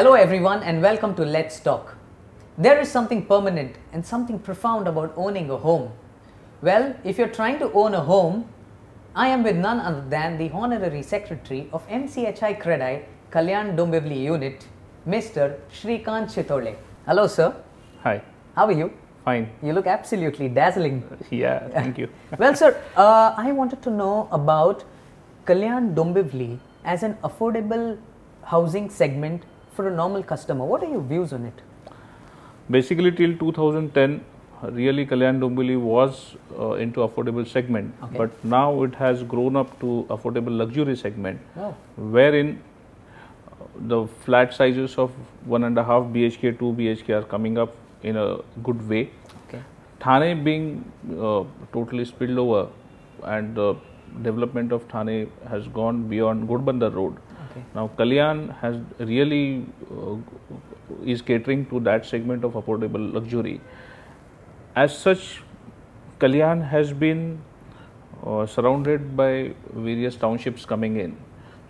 Hello everyone and welcome to Let's Talk. There is something permanent and something profound about owning a home. Well, if you're trying to own a home, I am with none other than the Honorary Secretary of MCHI Credai Kalyan Dombivli Unit, Mr. Shrikant Chitole. Hello sir. Hi. How are you? Fine. You look absolutely dazzling. Yeah, thank you. Well sir, I wanted to know about Kalyan Dombivli as an affordable housing segment for a normal customer. What are your views on it? Basically, till 2010, really Kalyan Dombivli was into affordable segment, Okay. but now it has grown up to affordable luxury segment, Oh. wherein the flat sizes of 1.5 BHK, 2 BHK are coming up in a good way. Okay. Thane being totally spilled over, and the development of Thane has gone beyond Ghodbandar Road. Okay. Now Kalyan has really is catering to that segment of affordable luxury. As such, Kalyan has been surrounded by various townships coming in.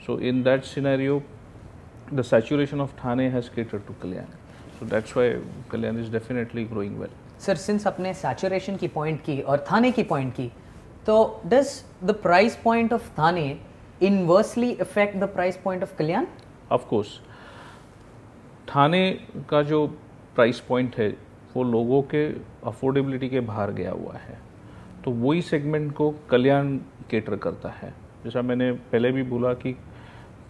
So in that scenario, the saturation of Thane has catered to Kalyan. So that's why Kalyan is definitely growing well. Sir, since आपने saturation की point की और थाने की point की, तो does the price point of Thane inversely affect the price point of Kalyan? Of course, थाने का जो price point है वो लोगों के अफोर्डेबिलिटी के बाहर गया हुआ है, तो वही सेगमेंट को कल्याण केटर करता है. जैसा मैंने पहले भी बोला कि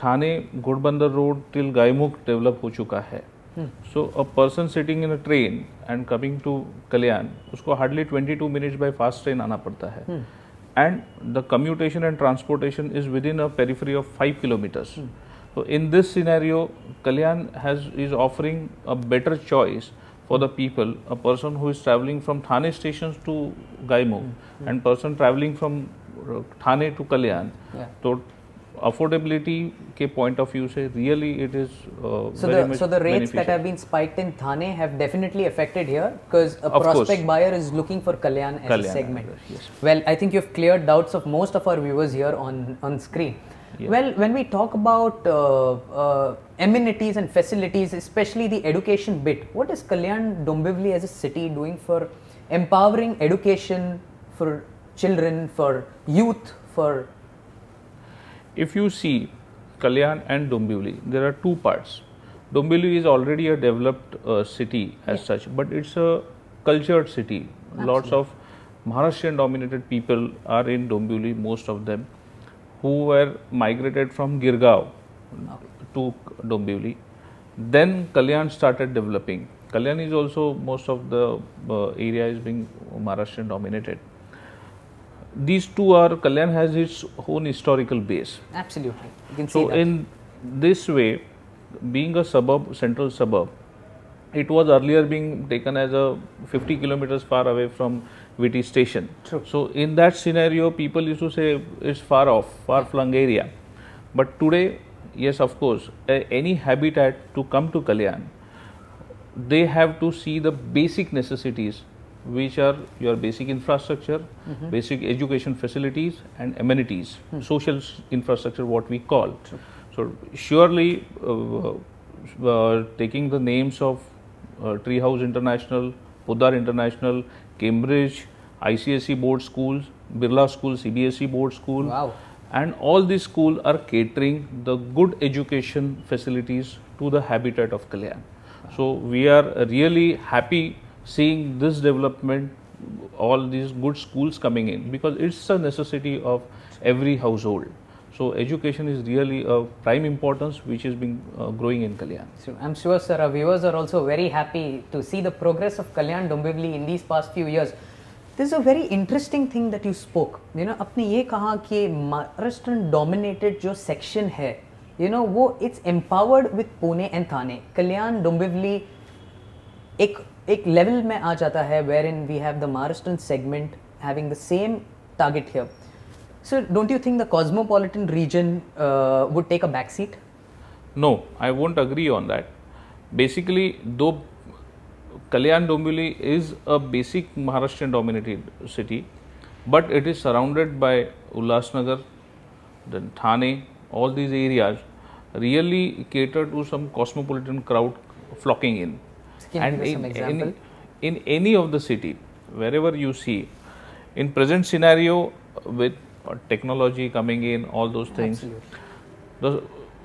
Thane Ghodbunder road till Gaimukh develop हो चुका है. So a person sitting in a train and coming to Kalyan, उसको hardly 22 minutes by fast train आना पड़ता है. And the commutation and transportation is within a periphery of 5 kilometers. So in this scenario, Kalyan is offering a better choice for the people. A person who is traveling from Thane stations to Gaimukh and person traveling from Thane to Kalyan. Yeah. So affordability के point of view से really it is very much So the rates beneficial. that have been spiked in Thane have definitely affected here because a Of course. prospect buyer is looking for Kalyan as a Kalyan, segment. yes. Well, I think you've cleared doubts of most of our viewers here on screen. Yeah. Well, when we talk about amenities and facilities, especially the education bit, what is Kalyan Dombivli as a city doing for empowering education for children, for youth, for... If you see Kalyan and Dombivli, there are two parts. Dombivli is already a developed city as such, but it's a cultured city. Lots of Maharashtrian dominated people are in Dombivli, most of them, who were migrated from Girgaon to Dombivli. Then Kalyan started developing. Kalyan is also, most of the area is being Maharashtrian dominated. These two are, Kalyan has its own historical base. Absolutely. You can see So that. in this way, being a suburb, central suburb, it was earlier being taken as a 50 kilometers far away from VT station. True. So in that scenario, people used to say it's far off, far flung area. But today, yes, of course, any habitat to come to Kalyan, they have to see the basic necessities, which are your basic infrastructure, basic education facilities and amenities, social infrastructure, what we call. True. So surely taking the names of Treehouse International, Podar International, Cambridge, ICSE board schools, Birla School, CBSE board school, Wow. and all these schools are catering the good education facilities to the habitat of Kalyan. So we are really happy seeing this development, all these good schools coming in, because it's a necessity of every household. So education is really a prime importance which is being growing in Kalyan. So I'm sure, sir, our viewers are also very happy to see the progress of Kalyan Dombivli in these past few years. This is a very interesting thing that you spoke. You know, आपने ये कहा कि Maharashtrian dominated जो section है, you know, वो it's empowered with Pune and Thane. Kalyan Dombivli एक level में आ जाता है wherein we have the Maharashtrian segment having the same target here. So don't you think the cosmopolitan region would take a backseat? No, I won't agree on that. Basically, though Kalyan Dombivli is a basic Maharashtrian dominated city, but it is surrounded by Ulhasnagar, then Thane, all these areas really cater to some cosmopolitan crowd flocking in. Can you give us some example? In any of the city, wherever you see, in present scenario with technology coming in, all those things, Absolutely. the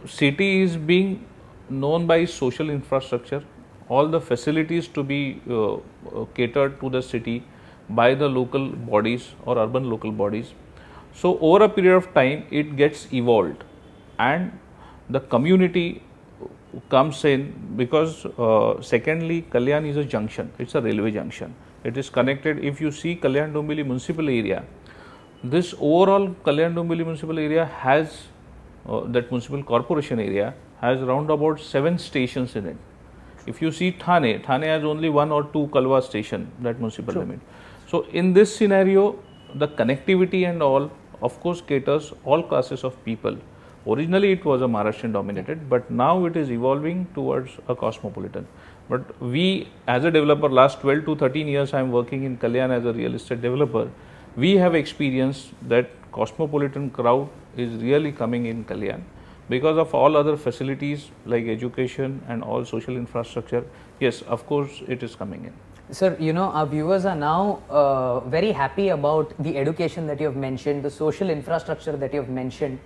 city is being known by social infrastructure, all the facilities to be catered to the city by the local bodies or urban local bodies. So over a period of time it gets evolved and the community comes in, because secondly Kalyan is a junction, it's a railway junction, it is connected. If you see Kalyan Dombivli municipal area, this overall Kalyan Dombivli municipal area has that municipal corporation area has round about 7 stations in it. If you see Thane has only 1 or 2 Kalwa station, that municipal limit. So in this scenario, the connectivity and all, of course, caters all classes of people. Originally it was a Maharashtrian dominated, but now it is evolving towards a cosmopolitan. But we as a developer, last 12 to 13 years I am working in Kalyan as a real estate developer, we have experienced that cosmopolitan crowd is really coming in Kalyan because of all other facilities like education and all social infrastructure. Yes, of course it is coming in. Sir, you know, our viewers are now very happy about the education that you have mentioned, the social infrastructure that you have mentioned.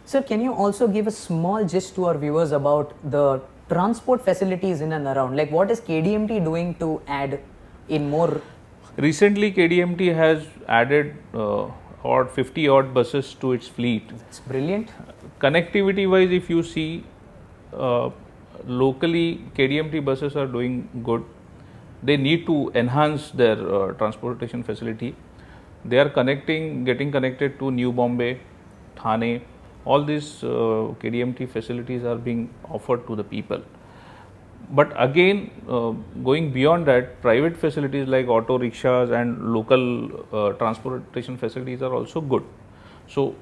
Sir, can you also give a small gist to our viewers about the transport facilities in and around? Like, what is KDMT doing to add in more? Recently, KDMT has added 50 odd buses to its fleet. It's brilliant. Connectivity wise, if you see, locally KDMT buses are doing good. They need to enhance their transportation facility. They are getting connected to New Bombay, Thane. All these KDMT facilities are being offered to the people. But again, going beyond that, private facilities like auto rickshaws and local transportation facilities are also good. So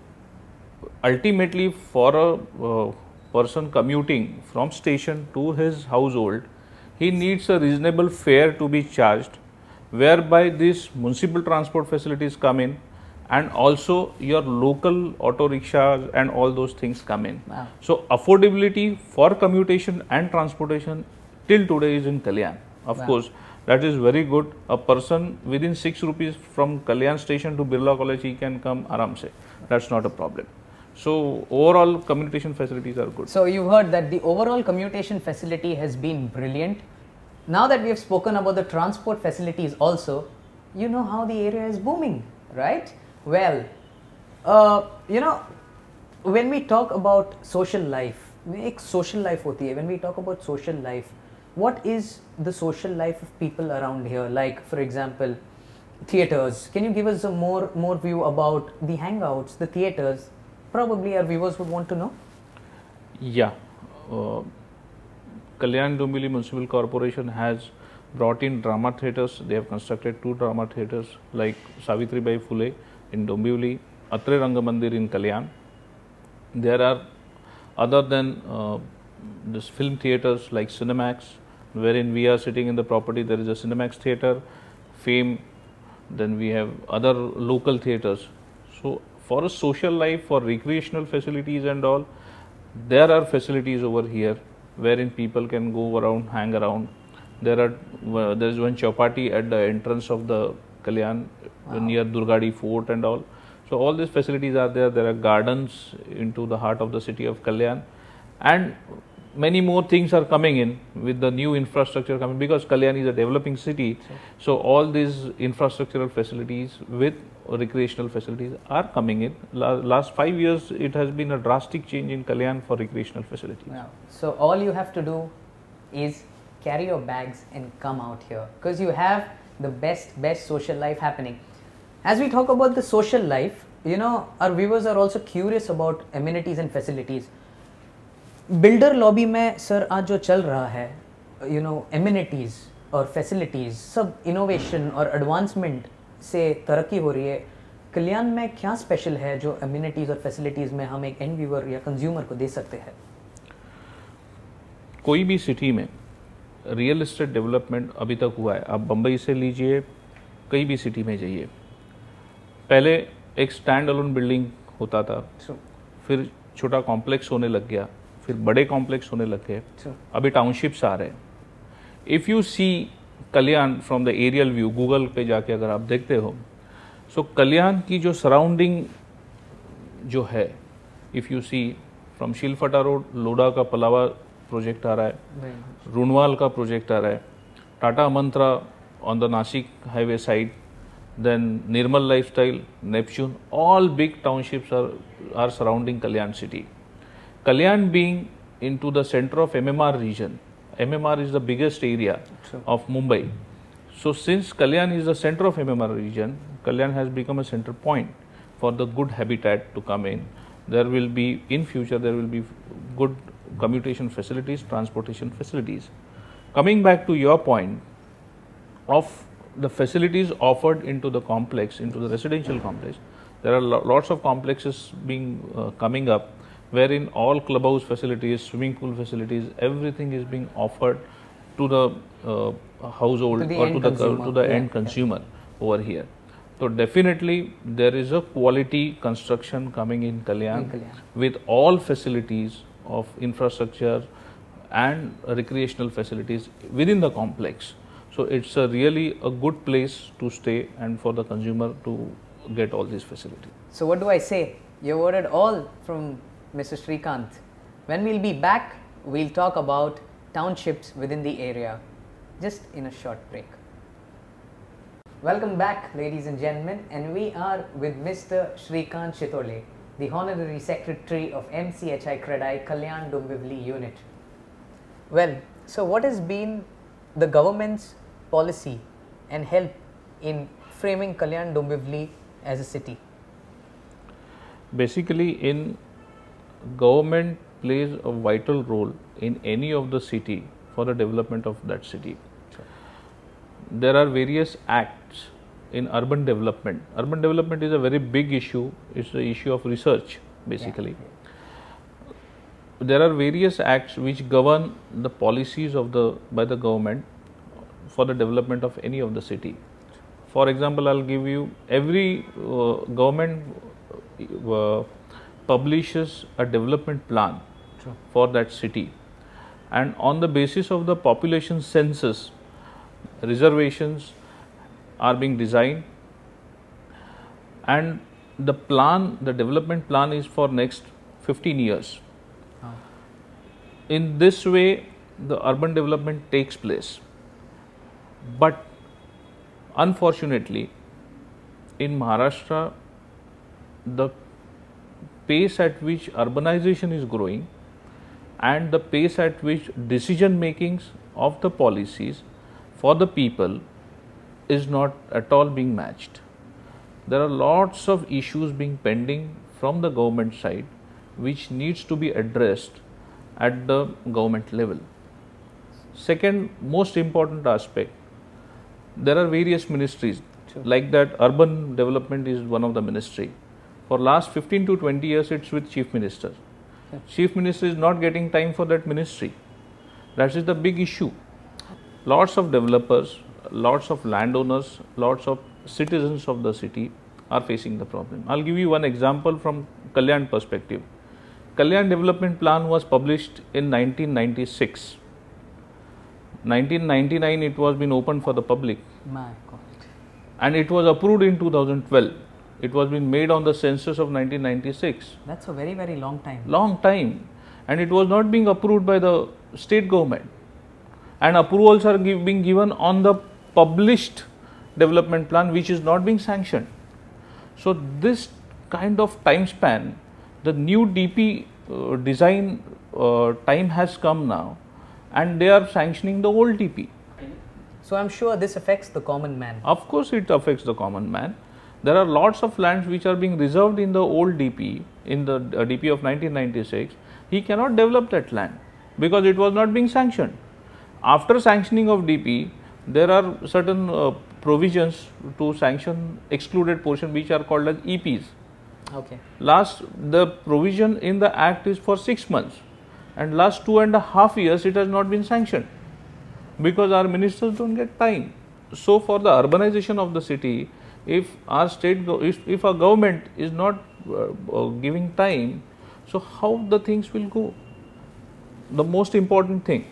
ultimately, for a person commuting from station to his household, he needs a reasonable fare to be charged, whereby these municipal transport facilities come in and also your local auto rickshaws and all those things come in. Wow. So affordability for commutation and transportation till today is in Kalyan. Of course, that is very good. A person within 6 rupees from Kalyan station to Birla College, he can come aram se. That's not a problem. So overall commutation facilities are good. So you heard that the overall commutation facility has been brilliant. Now that we have spoken about the transport facilities also, you know how the area is booming, right? Well, you know, when we talk about social life, एक social life होती है. When we talk about social life, what is the social life of people around here? Like, for example, theaters. Can you give us a more view about the hangouts, the theaters? Probably our viewers would want to know. Yeah, Kalyan Dombivli Municipal Corporation has brought in drama theatres. They have constructed 2 drama theatres like Savitribai Phule in Dombivli, Atre Rangamandir in Kalyan. There are, other than this film theatres like Cinemax, wherein we are sitting in the property, there is a Cinemax theatre, Fame, then we have other local theatres. So for a social life, for recreational facilities and all, there are facilities over here wherein people can go around, hang around. There is one chowpatty at the entrance of the Kalyan near Durgadi Fort and all. So all these facilities are there. There are gardens into the heart of the city of Kalyan, and many more things are coming in with the new infrastructure coming, because Kalyan is a developing city. So all these infrastructural facilities with recreational facilities are coming in. Last 5 years, it has been a drastic change in Kalyan for recreational facilities. Wow. So all you have to do is carry your bags and come out here, because you have the best social life happening. As we talk about the social life, you know, our viewers are also curious about amenities and facilities. Builder lobby में sir आज जो चल रहा है, you know, amenities और facilities सब innovation और advancement से तरक्की हो रही है. कल्याण में क्या स्पेशल है जो amenities और facilities में हम एक end viewer या consumer को दे सकते हैं? कोई भी सिटी में रियल एस्टेट डेवलपमेंट अभी तक हुआ है, आप बम्बई से लीजिए, कई भी सिटी में जाइए, पहले एक स्टैंड अलोन बिल्डिंग होता था, फिर छोटा कॉम्प्लेक्स होने लग गया, फिर बड़े कॉम्प्लेक्स होने लगे, अभी टाउनशिप्स आ रहे हैं. If you see Kalyan from the aerial view, Google पे जाके अगर आप देखते हो, सो कल्याण की जो सराउंडिंग जो है, if you see from Shilphata road, Lodha का पलावा प्रोजेक्ट आ रहा है, रुनवाल का प्रोजेक्ट आ रहा है, Tata Mantra on the Nashik highway side, then Nirmal Lifestyle, Neptune, all big townships are surrounding Kalyan city. Kalyan being into the center of MMR region. MMR is the biggest area of Mumbai. So since Kalyan is the center of MMR region, Kalyan has become a center point for the good habitat to come in. There will be, in future, there will be good commutation facilities, transportation facilities. Coming back to your point of the facilities offered into the complex, into the residential complex, there are lots of complexes being coming up, wherein all clubhouse facilities, swimming pool facilities, everything is being offered to the household to the end consumer over here. So definitely there is a quality construction coming in Kalyan with all facilities of infrastructure and recreational facilities within the complex. So it's really a good place to stay and for the consumer to get all these facilities. So what do I say? You heard it all from Mr. Srikanth. When we'll be back, we'll talk about townships within the area, just in a short break. Welcome back, ladies and gentlemen, and we are with Mr. Srikanth Chitole, the Honorary Secretary of MCHI Credai Kalyan Dombivli Unit. Well, so what has been the government's policy and help in framing Kalyan Dombivli as a city? Basically, in government plays a vital role in any of the city for the development of that city. Sure. There are various acts in urban development. Urban development is a very big issue. It's the issue of research, basically. Yeah. There are various acts which govern the policies of by the government for the development of any of the city. For example, I'll give you, every government publishes a development plan for that city, and on the basis of the population census, reservations are being designed, and the development plan is for next 15 years. In this way, the urban development takes place. But unfortunately, in Maharashtra, the pace at which urbanization is growing and the pace at which decision makings of the policies for the people is not at all being matched. There are lots of issues being pending from the government side which needs to be addressed at the government level. Second most important aspect, there are various ministries. Sure. Like that, urban development is one of the ministry. For last 15 to 20 years, it's with Chief Minister. Yeah. Chief Minister is not getting time for that ministry. That is the big issue. Lots of developers, lots of landowners, lots of citizens of the city are facing the problem. I'll give you one example from Kalyan perspective. Kalyan Development Plan was published in 1996. 1999 it was been opened for the public. My God. And it was approved in 2012. It was been made on the census of 1996. That's a very, very long time. Long time. And it was not being approved by the state government. And approvals are being given on the published development plan which is not being sanctioned. So this kind of time span, the new DP design time has come now, and they are sanctioning the old DP. So I'm sure this affects the common man. Of course it affects the common man. There are lots of lands which are being reserved in the old DP, in the DP of 1996. He cannot develop that land because it was not being sanctioned. After sanctioning of DP, there are certain provisions to sanction excluded portion which are called as EPs. Okay. The provision in the act is for 6 months, and last 2.5 years it has not been sanctioned because our ministers don't get time. So for the urbanization of the city, if our if our government is not giving time, so how the things will go? the most important thing,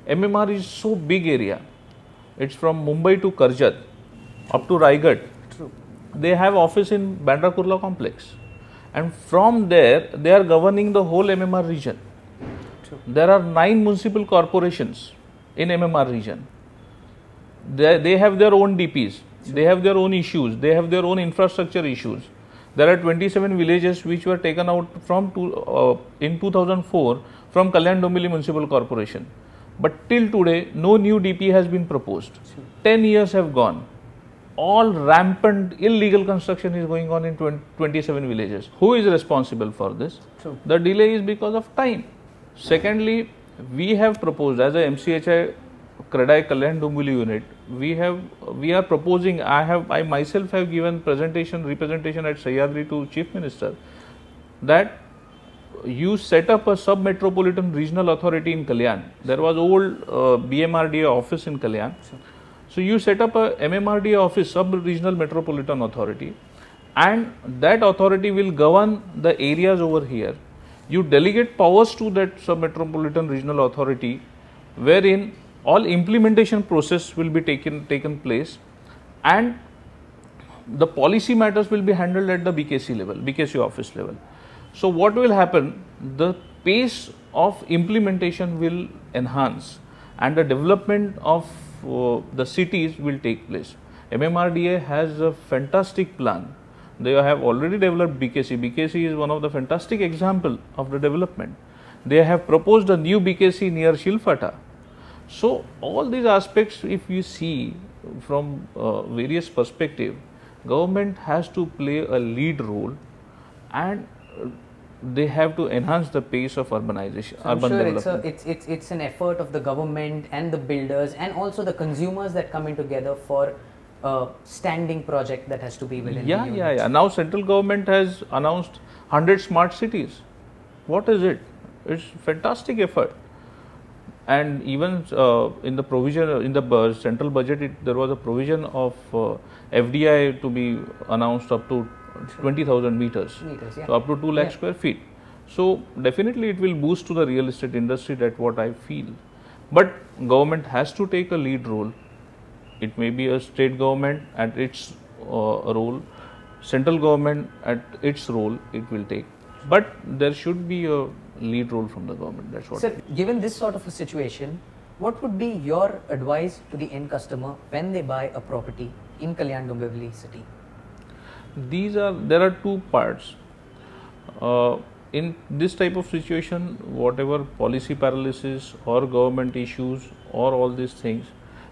MMR is so big area. It's from Mumbai to Karjat up to Raigad. True. They have office in Bandra Kurla complex, and from there they are governing the whole MMR region. True. There are 9 municipal corporations in MMR region. They have their own DPs, they have their own issues, they have their own infrastructure issues. There are 27 villages which were taken out from in 2004 from Kalyan Dombivli Municipal Corporation. But till today, no new DP has been proposed. 10 years have gone. All rampant illegal construction is going on in 27 villages. Who is responsible for this? True. The delay is because of time. Secondly, we have proposed as a MCHI CREDAI Kalyan Dombivli unit, we are proposing, I myself have given representation at Sahyadri to Chief Minister, that you set up a sub-metropolitan regional authority in Kalyan. There was old BMRDA office in Kalyan. So you set up a MMRDA office, sub-regional metropolitan authority, and that authority will govern the areas over here. You delegate powers to that sub-metropolitan regional authority, wherein all implementation process will be taken place, and the policy matters will be handled at the BKC level, BKC office level. So what will happen? The pace of implementation will enhance, and the development of the cities will take place. MMRDA has a fantastic plan. They have already developed BKC. BKC is one of the fantastic example of the development. They have proposed a new BKC near Shilfata. So all these aspects, if you see from various perspective, government has to play a lead role, and they have to enhance the pace of urbanization, urban development. It's an effort of the government and the builders and also the consumers that come in together for a standing project that has to be within the units. Yeah. Now central government has announced 100 smart cities. What is it? It's fantastic effort. And even in the provision in the central budget, there was a provision of FDI to be announced up to 20,000 meters. Yeah. So up to 2 lakh square feet. So definitely it will boost to the real estate industry. That's what I feel. But government has to take a lead role. It may be a state government at its role, central government at its role it will take. But there should be a lead role from the government. That's what. Sir, given this sort of a situation, what would be your advice to the end customer when they buy a property in Kalyan Dombivli city? There are two parts. In this type of situation, whatever policy paralysis or government issues or all these things,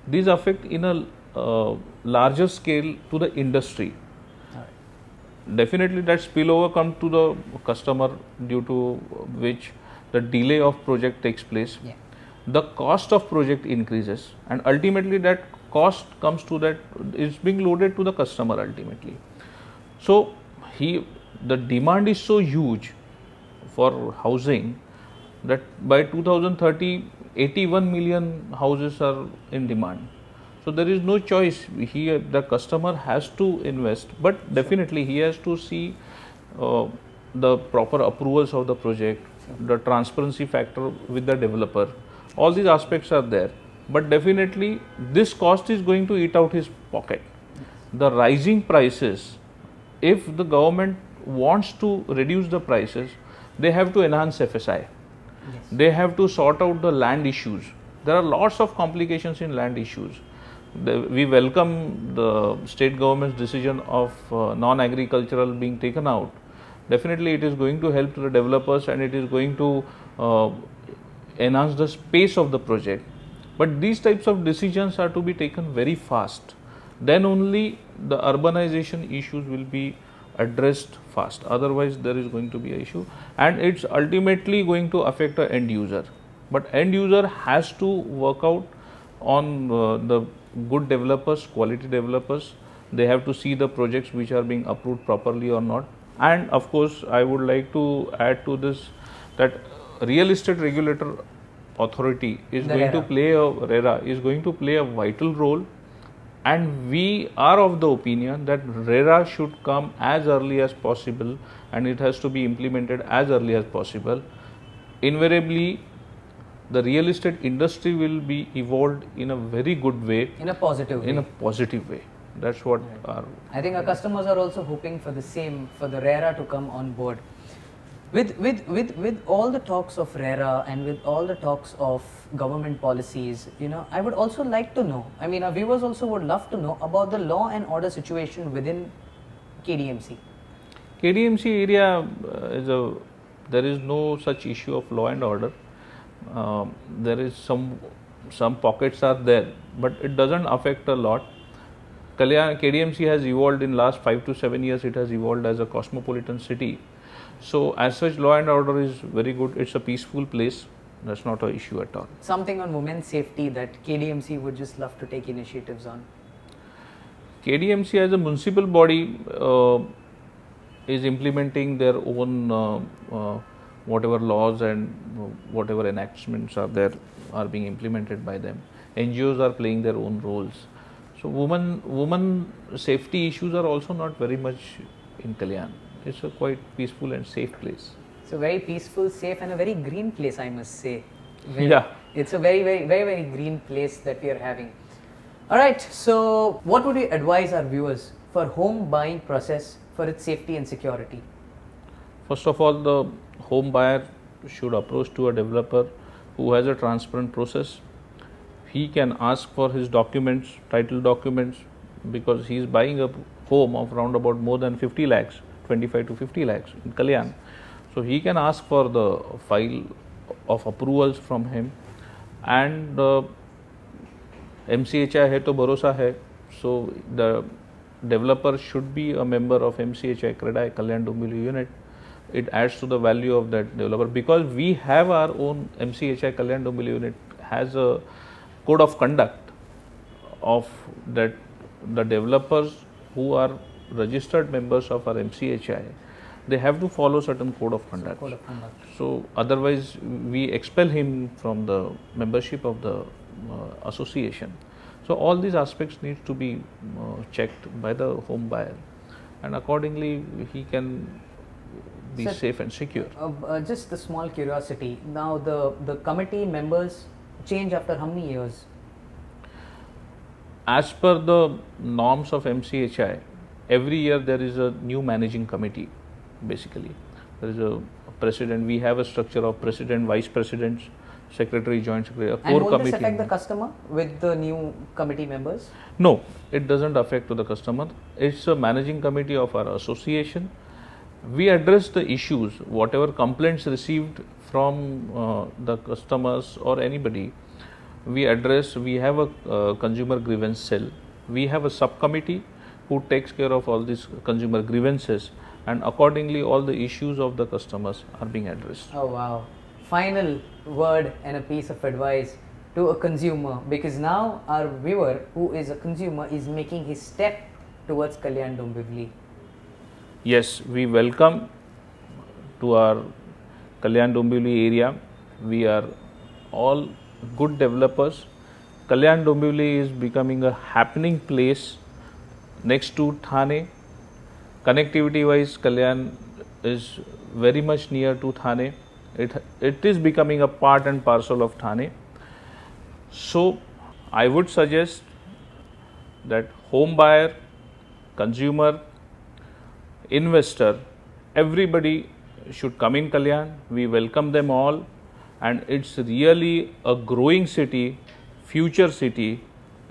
these affect in a larger scale to the industry. Definitely that spillover comes to the customer, due to which the delay of project takes place. Yeah. The cost of project increases, and ultimately that cost comes to that is being loaded to the customer ultimately. So the demand is so huge for housing that by 2030 81 million houses are in demand. So there is no choice. The customer has to invest, but definitely he has to see the proper approvals of the project, the transparency factor with the developer. All these aspects are there, but definitely this cost is going to eat out his pocket. The rising prices, if the government wants to reduce the prices, they have to enhance FSI. Yes. They have to sort out the land issues. There are lots of complications in land issues. We welcome the state government's decision of non-agricultural being taken out. Definitely it is going to help the developers, and it is going to enhance the space of the project. But these types of decisions are to be taken very fast. Then only the urbanization issues will be addressed fast. Otherwise there is going to be an issue, and it's ultimately going to affect the end user. But end user has to work out on the good developers, quality developers. They have to see the projects which are being approved properly or not. And of course I would like to add to this that Real Estate Regulator Authority is going to play RERA is going to play a vital role, and we are of the opinion that RERA should come as early as possible, and it has to be implemented as early as possible. Invariably the real estate industry will be evolved in a very good way, In a positive way. in a positive way. That's what our I think our customers are also hoping for the same, for the RERA to come on board. With all the talks of RERA and with all the talks of government policies, I would also like to know, I mean, our viewers also would love to know about the law and order situation within KDMC. KDMC area there is no such issue of law and order. There is some pockets are there, but it doesn't affect a lot. KDMC has evolved in last 5 to 7 years. It has evolved as a cosmopolitan city. So as such, law and order is very good. It's a peaceful place. That's not an issue at all. Something on women's safety that KDMC would just love to take initiatives on. KDMC as a municipal body is implementing their own whatever laws and whatever enactments are there are being implemented by them. NGOs are playing their own roles. So women safety issues are also not very much in Kalyan. It's a quite peaceful and safe place. It's a very peaceful, safe and a very green place, I must say. Yeah. It's a very green place that we are having. Alright, so what would you advise our viewers for home buying process for its safety and security? First of all, the home buyer should approach to a developer who has a transparent process. He can ask for his documents, title documents, because he is buying a home of around about more than 50 lakhs, 25 to 50 lakhs in Kalyan. So he can ask for the file of approvals from him, and MCHI hai to bharosa hai. So the developer should be a member of MCHI CREDAI Kalyan Dombivli unit. It adds to the value of that developer, because we have our own MCHI Kalyan Dombivli unit has a code of conduct of that the developers who are registered members of our MCHI, they have to follow certain code of conduct. So otherwise we expel him from the membership of the association. So all these aspects need to be checked by the home buyer, and accordingly he can be safe and secure. Just a small curiosity. Now the committee members change after how many years? As per the norms of MCHI, every year there is a new managing committee. Basically, there is a president. We have a structure of president, vice presidents, secretary, joint secretary, a core and will committee. This affect the customer with the new committee members? No, it doesn't affect to the customer. It's a managing committee of our association. We address the issues, whatever complaints received from the customers or anybody. We address. We have a consumer grievance cell. We have a subcommittee who takes care of all these consumer grievances, and accordingly all the issues of the customers are being addressed. Oh wow. Final word and a piece of advice to a consumer, because now our viewer who is a consumer is making his step towards Kalyan Dombivli. Yes, we welcome to our Kalyan Dombivli area. We are all good developers. Kalyan Dombivli is becoming a happening place next to Thane. Connectivity wise, Kalyan is very much near to Thane. It is becoming a part and parcel of Thane. So I would suggest that home buyer, consumer, investor, everybody should come in Kalyan. We welcome them all, and it's really a growing city, future city.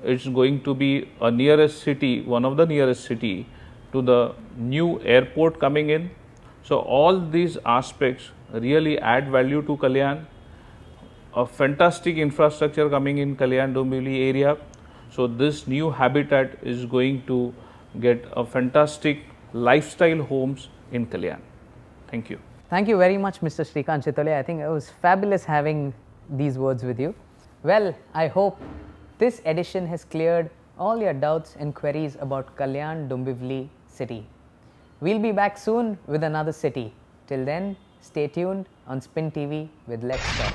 It's going to be a nearest city, one of the nearest city to the new airport coming in. So all these aspects really add value to Kalyan. A fantastic infrastructure coming in Kalyan Dombivli area. So this new habitat is going to get a fantastic lifestyle homes in Kalyan. Thank you. Thank you very much, Mr. Shrikant Chitole. I think it was fabulous having these words with you. Well, I hope this edition has cleared all your doubts and queries about Kalyan Dombivli city. We'll be back soon with another city. Till then, stay tuned on Spin TV with Let's Talk.